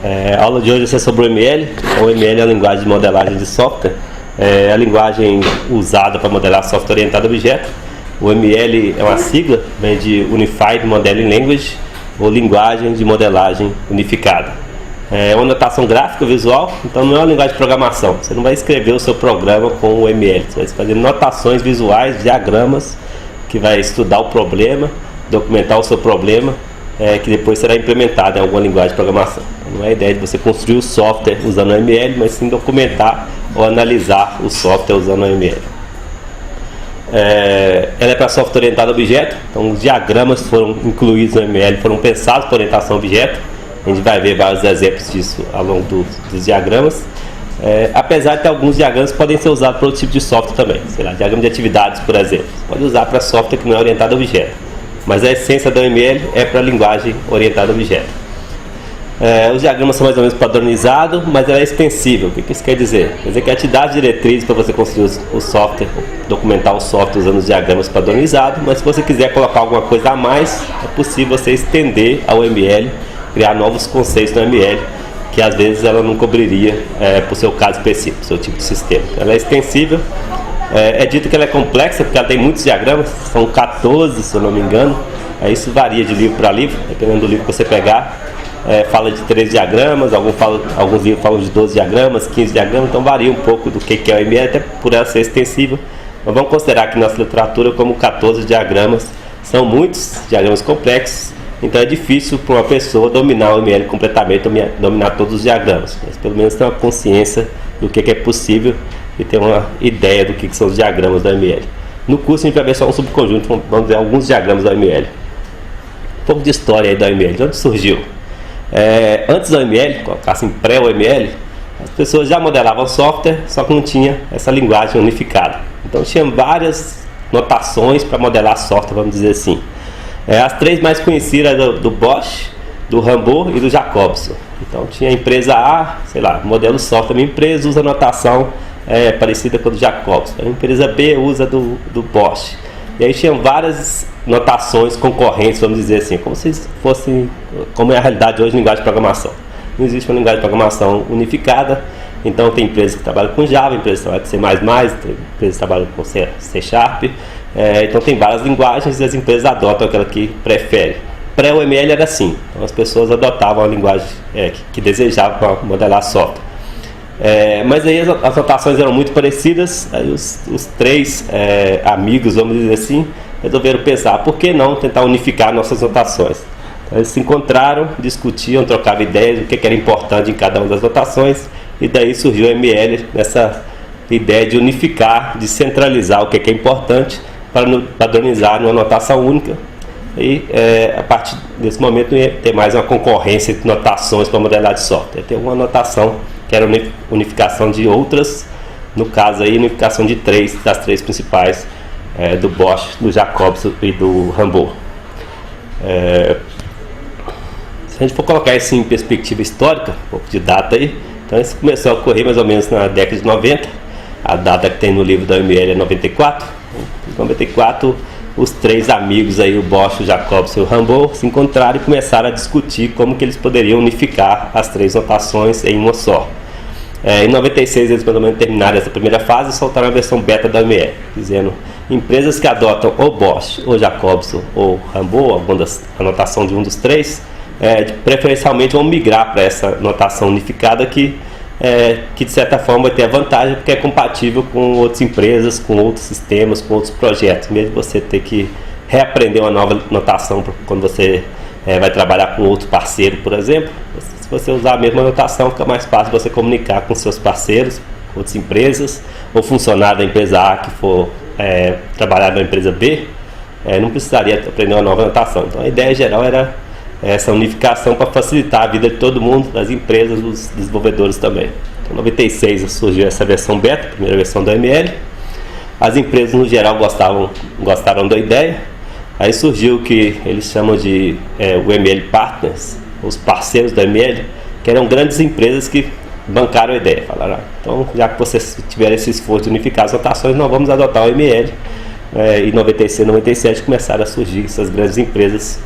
A aula de hoje vai ser sobre o ML. O ML é a linguagem de modelagem de software. É a linguagem usada para modelar software orientado a objeto. O ML é uma sigla, vem de Unified Modeling Language, ou linguagem de modelagem unificada. É uma notação gráfica visual, então não é uma linguagem de programação. Você não vai escrever o seu programa com o ML, você vai fazer notações visuais, diagramas, que vai estudar o problema, documentar o seu problema, que depois será implementado em alguma linguagem de programação. Então, não é a ideia de você construir o software usando o ML, mas sim documentar ou analisar o software usando o ML. Ela é para software orientado a objeto, então os diagramas foram incluídos no ML, foram pensados para orientação a objeto. A gente vai ver vários exemplos disso ao longo dos diagramas. Apesar de ter alguns diagramas que podem ser usados para outro tipo de software também. Sei lá, diagrama de atividades, por exemplo. Você pode usar para software que não é orientado a objeto. Mas a essência do ML é para linguagem orientada a objeto. Os diagramas são mais ou menos padronizados, mas ela é extensível. O que isso quer dizer? Quer dizer que ela te dá as diretrizes para você construir o software, documentar o software usando os diagramas padronizados, mas se você quiser colocar alguma coisa a mais, é possível você estender ao ML, criar novos conceitos no ML, que às vezes ela não cobriria para o seu caso específico, seu tipo de sistema. Ela é extensível. É dito que ela é complexa porque ela tem muitos diagramas, são 14 se eu não me engano. Isso varia de livro para livro, dependendo do livro que você pegar. Fala de 13 diagramas, alguns livros falam de 12 diagramas, 15 diagramas, então varia um pouco do que é o ML, até por ela ser extensível. Mas vamos considerar que nossa literatura como 14 diagramas, são muitos diagramas complexos, então é difícil para uma pessoa dominar o ML completamente, dominar todos os diagramas, mas pelo menos ter uma consciência do que é possível e ter uma ideia do que são os diagramas do ML. No curso a gente vai ver só um subconjunto, vamos ver alguns diagramas do ML. Um pouco de história aí do ML, de onde surgiu? Antes do ML, assim, pré-OML, as pessoas já modelavam software, só que não tinha essa linguagem unificada. Então tinha várias notações para modelar software, vamos dizer assim. As três mais conhecidas do Bosch, do Rambo e do Jacobson. Então tinha a empresa A, sei lá, modela o software, a minha empresa usa notação parecida com a do Jacobson. A empresa B usa do Bosch. E aí tinham várias notações concorrentes, vamos dizer assim, como se fosse, como é a realidade hoje, linguagem de programação. Não existe uma linguagem de programação unificada, então tem empresas que trabalham com Java, empresas que trabalham com C++, tem empresas que trabalham com C Sharp, então tem várias linguagens e as empresas adotam aquela que preferem. Pré-OML era assim, então as pessoas adotavam a linguagem que desejavam para modelar software. Mas aí as notações eram muito parecidas, aí os três amigos, vamos dizer assim, resolveram pensar, por que não tentar unificar nossas notações? Então, eles se encontraram, discutiam, trocavam ideias, o que era importante em cada uma das notações, e daí surgiu o ML, nessa ideia de unificar, de centralizar o que é importante, para padronizar numa notação única. E a partir desse momento não ia ter mais uma concorrência de notações para modelar de software, ia ter uma notação que era unificação de outras, no caso aí unificação de das três principais, do Bosch, do Jacobson e do Rambo. Se a gente for colocar isso em perspectiva histórica, um pouco de data aí, então isso começou a ocorrer mais ou menos na década de 90, a data que tem no livro da OML é 94, em 94 os três amigos aí, o Bosch, o Jacobson e o Rambo, se encontraram e começaram a discutir como que eles poderiam unificar as três notações em uma só. Em 96 eles mais ou menos terminaram essa primeira fase e soltaram a versão beta da OML, dizendo: empresas que adotam ou Bosch, ou Jacobson, ou Rambo, a notação de um dos três, preferencialmente vão migrar para essa notação unificada que de certa forma vai ter a vantagem porque é compatível com outras empresas, com outros sistemas, com outros projetos, mesmo você ter que reaprender uma nova notação quando você vai trabalhar com outro parceiro, por exemplo. Se você usar a mesma notação, fica mais fácil você comunicar com seus parceiros, com outras empresas, ou funcionário da empresa A que for trabalhar na empresa B, não precisaria aprender uma nova notação. Então a ideia geral era essa unificação para facilitar a vida de todo mundo, das empresas, dos desenvolvedores também. Então, em 96 surgiu essa versão beta, a primeira versão da ML. As empresas no geral gostaram da ideia. Aí surgiu o que eles chamam de o ML Partners, os parceiros da ML, que eram grandes empresas que bancaram a ideia. Falaram: então, já que vocês tiveram esse esforço de unificar as notações, nós vamos adotar o ML. Em 96 e 97 começaram a surgir essas grandes empresas.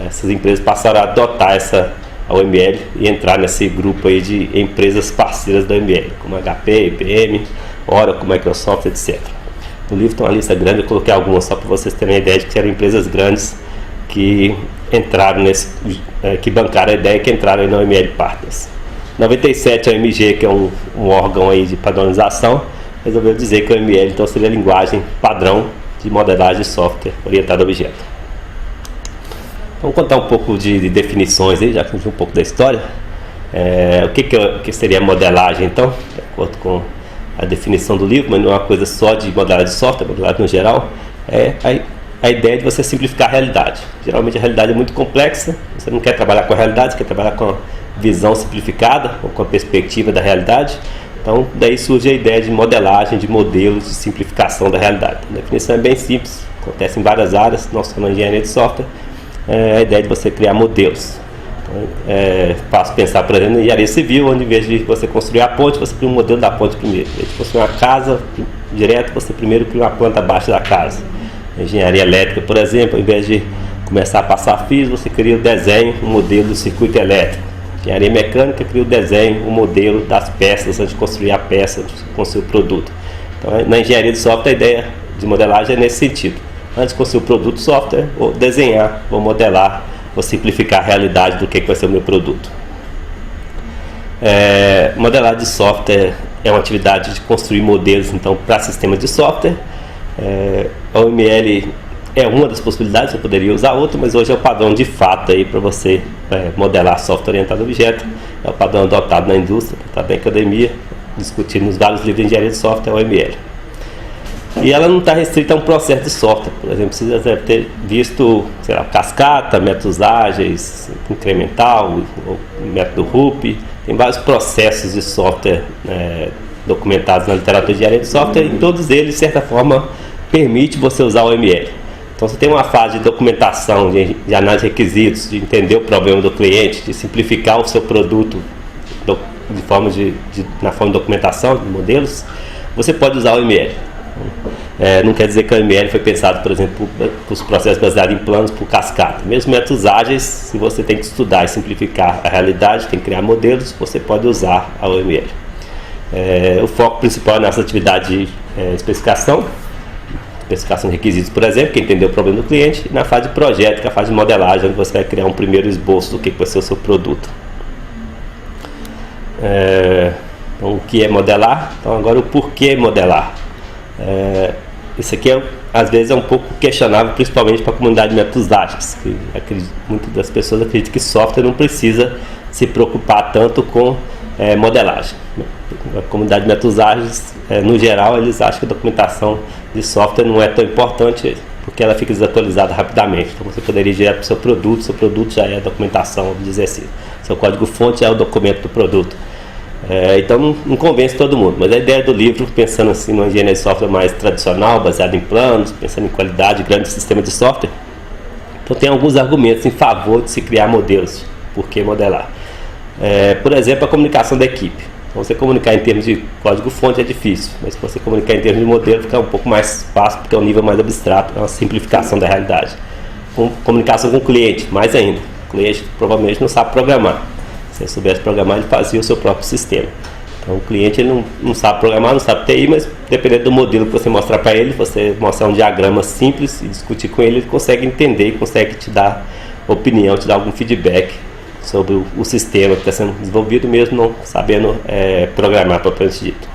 Essas empresas passaram a adotar essa a OML e entrar nesse grupo aí de empresas parceiras da OML, como HP, IBM, Oracle, Microsoft, etc. No livro tem uma lista grande, eu coloquei algumas só para vocês terem a ideia de que eram empresas grandes que entraram que bancaram a ideia que entraram aí na OML Partners. Em 97 a OMG, que é um órgão aí de padronização, resolveu dizer que a OML então seria a linguagem padrão de modelagem de software orientado a objeto. Vamos contar um pouco de definições aí, já que a gente viu um pouco da história. O que seria modelagem então, de acordo com a definição do livro, mas não é uma coisa só de modelagem de software, modelagem no geral, a ideia de você simplificar a realidade. Geralmente a realidade é muito complexa, você não quer trabalhar com a realidade, você quer trabalhar com a visão simplificada ou com a perspectiva da realidade. Então daí surge a ideia de modelagem, de modelos de simplificação da realidade. A definição é bem simples, acontece em várias áreas, nós somos na engenharia de software, a ideia de você criar modelos. Então, fácil pensar, por exemplo, em engenharia civil, onde em vez de você construir a ponte, você cria um modelo da ponte primeiro. Em vez de construir uma casa direto, você primeiro cria uma planta abaixo da casa. Engenharia elétrica, por exemplo, ao invés de começar a passar fios, você cria o desenho, um modelo do circuito elétrico. Engenharia mecânica cria o desenho, um modelo das peças, antes de construir a peça, antes de construir o produto. Então, na engenharia de software, a ideia de modelagem é nesse sentido. Antes de construir o produto de software, vou desenhar, vou modelar, vou simplificar a realidade do que vai ser o meu produto. Modelagem de software é uma atividade de construir modelos então, para sistemas de software. A OML é uma das possibilidades, eu poderia usar outra, mas hoje é o padrão de fato para você modelar software orientado a objeto. É o padrão adotado na indústria, está na academia, discutido nos vários livros de engenharia de software, a OML. E ela não está restrita a um processo de software. Por exemplo, você deve ter visto, sei lá, cascata, métodos ágeis, incremental, método RUP. Tem vários processos de software documentados na literatura de engenharia de software, e todos eles, de certa forma, permitem você usar o OML. Então você tem uma fase de documentação, de análise de requisitos, de entender o problema do cliente, de simplificar o seu produto na forma de documentação, de modelos. Você pode usar o OML. Não quer dizer que o OML foi pensado, por exemplo, para os processos baseados em planos por cascata. Mesmo métodos ágeis, se você tem que estudar e simplificar a realidade, tem que criar modelos, você pode usar a OML. O foco principal é nessa atividade de especificação de requisitos, por exemplo, que entender o problema do cliente, e na fase de projeto, que é a fase de modelagem, onde você vai criar um primeiro esboço do que vai ser o seu produto. Então, o que é modelar? Então, agora o porquê modelar. Isso aqui às vezes é um pouco questionável, principalmente para a comunidade de métodos ágeis, que muitas das pessoas acreditam que software não precisa se preocupar tanto com modelagem. A comunidade de métodos ágeis, no geral, eles acham que a documentação de software não é tão importante porque ela fica desatualizada rapidamente. Então você poderia ir direto para o seu produto já é a documentação, vamos dizer assim. Seu código-fonte é o documento do produto. Então não convence todo mundo, mas a ideia do livro, pensando assim numa engenharia de software mais tradicional, baseada em planos, pensando em qualidade, grandes sistemas de software, então tem alguns argumentos em favor de se criar modelos. Por que modelar? Por exemplo, a comunicação da equipe. Então, você comunicar em termos de código-fonte é difícil, mas se você comunicar em termos de modelo fica um pouco mais fácil, porque é um nível mais abstrato, é uma simplificação da realidade. Comunicação com o cliente, mais ainda. O cliente provavelmente não sabe programar. Se ele soubesse programar, ele fazia o seu próprio sistema. Então o cliente ele não sabe programar, não sabe TI, mas dependendo do modelo que você mostrar para ele, você mostrar um diagrama simples e discutir com ele, ele consegue entender e consegue te dar opinião, te dar algum feedback sobre o sistema que está sendo desenvolvido, mesmo não sabendo programar propriamente dito.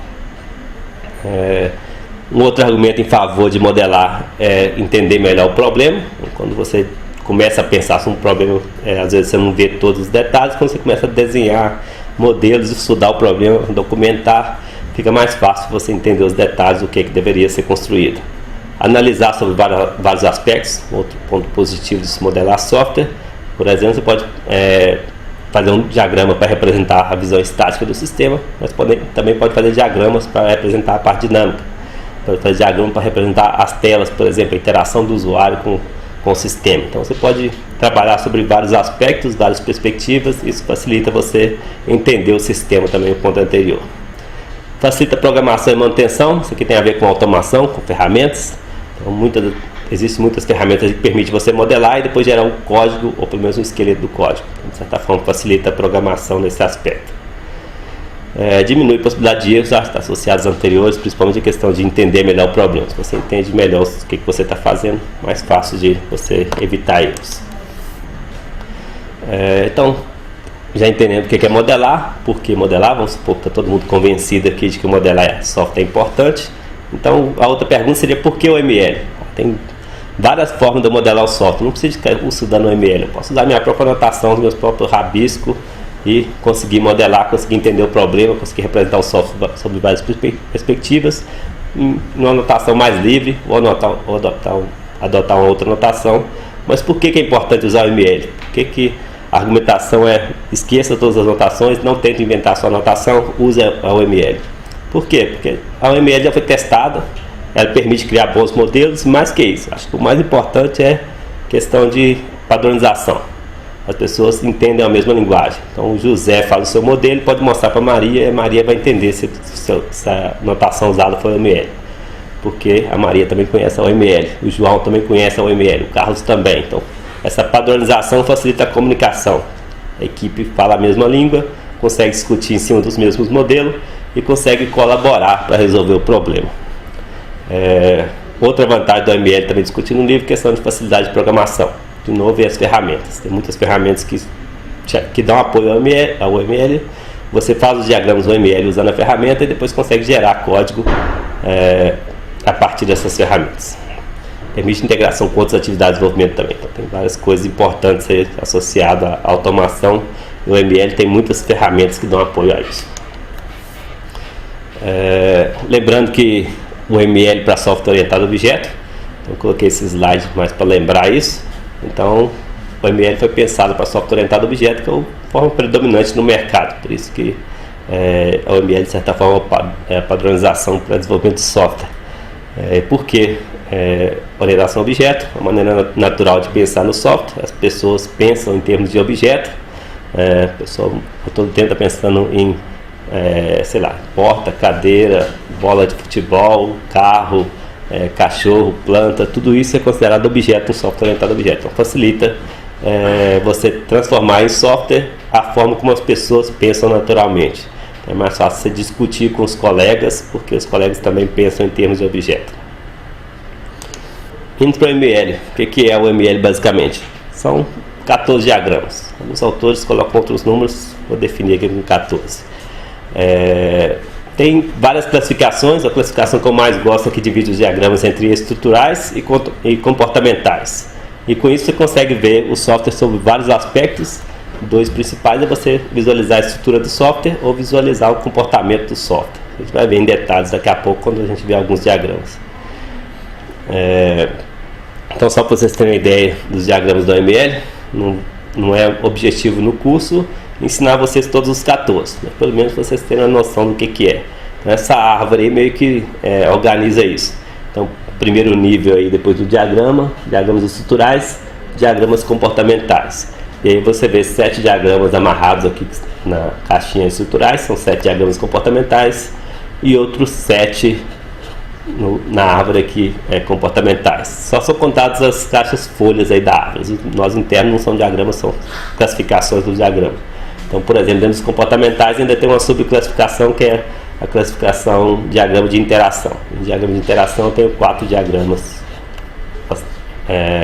Um outro argumento em favor de modelar é entender melhor o problema. Quando você começa a pensar sobre um problema, às vezes você não vê todos os detalhes. Quando você começa a desenhar modelos, estudar o problema, documentar, fica mais fácil você entender os detalhes do que deveria ser construído. Analisar sobre vários aspectos. Outro ponto positivo de se modelar software, por exemplo, você pode fazer um diagrama para representar a visão estática do sistema, mas também pode fazer diagramas para representar a parte dinâmica. Pode fazer diagrama para representar as telas, por exemplo, a interação do usuário com o sistema. Então você pode trabalhar sobre vários aspectos, várias perspectivas, isso facilita você entender o sistema também no ponto anterior. Facilita a programação e manutenção, isso aqui tem a ver com automação, com ferramentas. Então, muitas existem muitas ferramentas que permitem você modelar e depois gerar um código, ou pelo menos um esqueleto do código. De certa forma, facilita a programação nesse aspecto. Diminui a possibilidade de erros associados aos anteriores, principalmente a questão de entender melhor o problema. Se você entende melhor o que você está fazendo, mais fácil de você evitar erros. Então, já entendendo o que é modelar, por que modelar, vamos supor que está todo mundo convencido aqui de que modelar software é importante. Então, a outra pergunta seria por que o ML? Tem várias formas de eu modelar o software, não preciso ficar estudando o ML, eu posso usar minha própria anotação, os meus próprios rabiscos e conseguir modelar, conseguir entender o problema, conseguir representar o software sob várias perspectivas, em uma anotação mais livre, ou adotar uma outra anotação. Mas por que é importante usar o ML? Por que a argumentação esqueça todas as anotações, não tente inventar sua anotação, use a OML? Por quê? Porque a OML já foi testada, ela permite criar bons modelos, mais que isso, acho que o mais importante é a questão de padronização. As pessoas entendem a mesma linguagem. Então o José faz o seu modelo, pode mostrar para a Maria, e a Maria vai entender se a notação usada foi OML. Porque a Maria também conhece a OML, o João também conhece a OML, o Carlos também. Então essa padronização facilita a comunicação. A equipe fala a mesma língua, consegue discutir em cima dos mesmos modelos e consegue colaborar para resolver o problema. Outra vantagem do OML, também discutindo no livro, é a questão de facilidade de programação. De novo, e as ferramentas. Tem muitas ferramentas que dão apoio ao OML. Você faz os diagramas do OML usando a ferramenta e depois consegue gerar código a partir dessas ferramentas. Permite integração com outras atividades de desenvolvimento também. Então, tem várias coisas importantes associadas à automação. O OML tem muitas ferramentas que dão apoio a isso. Lembrando que o OML para software orientado a objeto, então eu coloquei esse slide mais para lembrar isso. Então o OML foi pensado para software orientado a objeto, que é a forma predominante no mercado, por isso que a OML de certa forma é a padronização para desenvolvimento de software. Por que orientação a objeto? A maneira natural de pensar no software. As pessoas pensam em termos de objeto, a pessoa todo tempo está pensando em sei lá, porta, cadeira, bola de futebol, carro, cachorro, planta, tudo isso é considerado objeto no software orientado a objeto. Então facilita você transformar em software a forma como as pessoas pensam naturalmente. Então, é mais fácil você discutir com os colegas, porque os colegas também pensam em termos de objeto. Indo para o ML, o que é o ML basicamente? São 14 diagramas. Alguns autores colocam outros números, vou definir aqui com 14. Tem várias classificações. A classificação que eu mais gosto é que divide os diagramas entre estruturais e comportamentais, e com isso você consegue ver o software sobre vários aspectos. Dois principais é você visualizar a estrutura do software ou visualizar o comportamento do software. A gente vai ver em detalhes daqui a pouco quando a gente ver alguns diagramas. Então, só para vocês terem uma ideia dos diagramas do OML, não é objetivo no curso ensinar vocês todos os 14, mas pelo menos vocês terem a noção do que é. Então, essa árvore aí meio que organiza isso. Então, primeiro nível aí, depois do diagrama, diagramas estruturais, diagramas comportamentais. E aí você vê 7 diagramas amarrados aqui na caixinha estruturais, são 7 diagramas comportamentais e outros 7 na árvore aqui comportamentais. Só são contadas as caixas folhas aí da árvore. Os nós internos não são diagramas, são classificações do diagrama. Então, por exemplo, dentro dos comportamentais ainda tem uma subclassificação que é a classificação diagrama de interação. Em diagrama de interação eu tenho 4 diagramas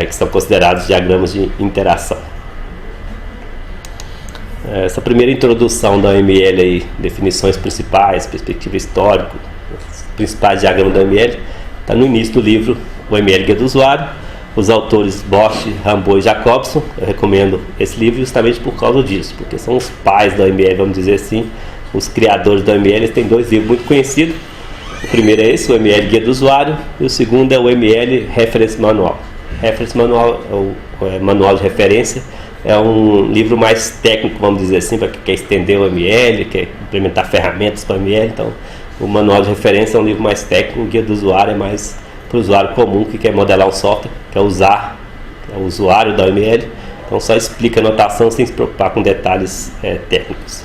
que são considerados diagramas de interação. Essa primeira introdução da OML aí, definições principais, perspectiva histórica, os principais diagramas da OML, está no início do livro O OML Guia do Usuário. Os autores Bosch, Rambaud e Jacobson. Eu recomendo esse livro justamente por causa disso, porque são os pais da OML, vamos dizer assim, os criadores da OML. Eles têm 2 livros muito conhecidos. O primeiro é esse, o OML Guia do Usuário, e o segundo é o OML Reference Manual. Reference Manual é o manual de referência. É um livro mais técnico, vamos dizer assim, para quem quer estender o ML, quer implementar ferramentas para o ML. Então, o manual de referência é um livro mais técnico, o guia do usuário é mais para o usuário comum que quer modelar um software, quer usar, é o usuário da OML. Então, só explica a notação sem se preocupar com detalhes técnicos.